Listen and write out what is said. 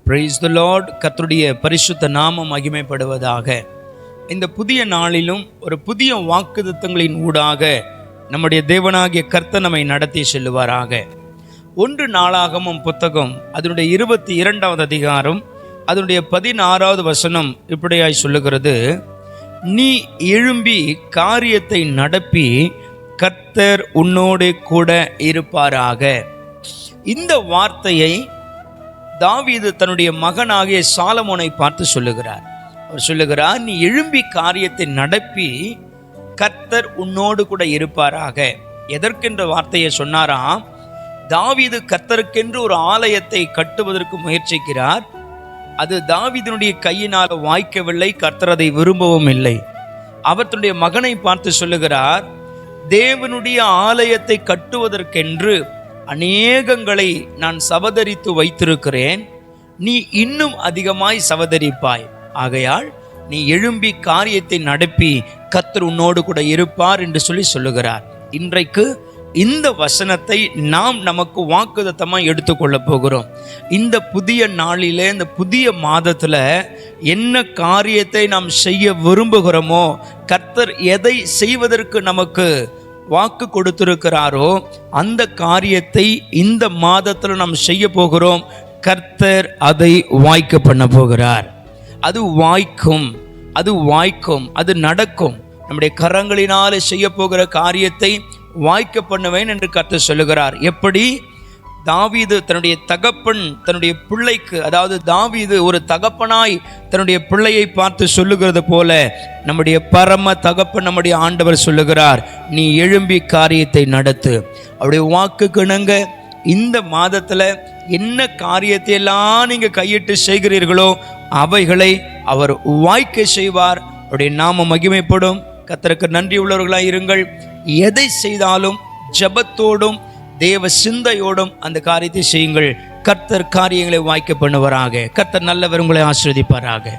Praise the Lord. கர்த்தருடைய பரிசுத்த நாமம் மகிமைப்படுவதாக. இந்த புதிய நாளிலும் ஒரு புதிய வாக்குத்தத்தங்களின் ஊடாக நம்முடைய தேவனாகிய கர்த்தர் நம்மை நடத்தி செல்லுவாராக. 1 நாளாகமம் புத்தகம் அதனுடைய 22வது அதிகாரம் அதனுடைய 16வது வசனம் இப்படியாய் சொல்லுகிறது: நீ எழும்பி காரியத்தை நடப்பி கர்த்தர் உன்னோடு கூட இருப்பாராக. இந்த வார்த்தையை தாவீது தன்னுடைய மகனாகிய சாலமோனை பார்த்து சொல்லுகிறார். அவர் சொல்லுகிறார், நீ எழும்பி காரியத்தை நடப்பி கர்த்தர் உன்னோடு கூட இருப்பாராக. எதற்கென்ற வார்த்தையை சொன்னாராம்? தாவீது கர்த்தருக்கென்று ஒரு ஆலயத்தை கட்டுவதற்கு முயற்சிக்கிறார். அது தாவீதினுடைய கையினால் வாய்க்கவில்லை. கர்த்தர் அதை விரும்பவும் இல்லை. அவர் தன்னுடைய மகனை பார்த்து சொல்லுகிறார், தேவனுடைய ஆலயத்தை கட்டுவதற்கென்று அநேகங்களை நான் சவதரித்து வைத்திருக்கிறேன். நீ இன்னும் அதிகமாய் சவதரிப்பாய். ஆகையால் நீ எழும்பி காரியத்தை நடப்பி கர்த்தர் உன்னோடு கூட இருப்பார் என்று சொல்லுகிறார். இன்றைக்கு இந்த வசனத்தை நாம் நமக்கு வாக்குத்தத்தமாக எடுத்துக்கொள்ள போகிறோம். இந்த புதிய நாளிலே, இந்த புதிய மாதத்தில் என்ன காரியத்தை நாம் செய்ய விரும்புகிறோமோ, கர்த்தர் எதை செய்வதற்கு நமக்கு வாக்கு கொடுத்திருக்கிறாரோ அந்த காரியத்தை இந்த மாதத்தில் நாம் செய்ய போகிறோம். கர்த்தர் அதை வாய்க்க பண்ண போகிறார். அது வாய்க்கும், அது நடக்கும். நம்முடைய கரங்களினாலே செய்ய போகிற காரியத்தை வாய்க்க பண்ணுவேன் என்று கர்த்தர் சொல்லுகிறார். எப்படி? தாவீது தன்னுடைய தகப்பன் தன்னுடைய பிள்ளைக்கு, அதாவது தாவீது ஒரு தகப்பனாய் தன்னுடைய பிள்ளையை பார்த்து சொல்லுகிறது போல நம்முடைய பரம தகப்பன் நம்முடைய ஆண்டவர் சொல்லுகிறார், நீ எழும்பி காரியத்தை நடத்து. அவருடைய வாக்குக்கு இணங்க இந்த மாதத்தில் என்ன காரியத்தை எல்லாம் நீங்கள் கையிட்டு செய்கிறீர்களோ அவைகளை அவர் வாய்க்க செய்வார். அவருடைய நாமம் மகிமைப்படும். கர்த்தருக்கு நன்றி உள்ளவர்களாய் இருங்கள். எதை செய்தாலும் ஜெபத்தோடும் தேவ சிந்தையோடும் அந்த காரியத்தை செய்யுங்கள். கர்த்தர் காரியங்களை வாய்க்க பண்ணுவாராக. கர்த்தர் நல்லவர், உங்களை ஆசீர்வதிப்பாராக.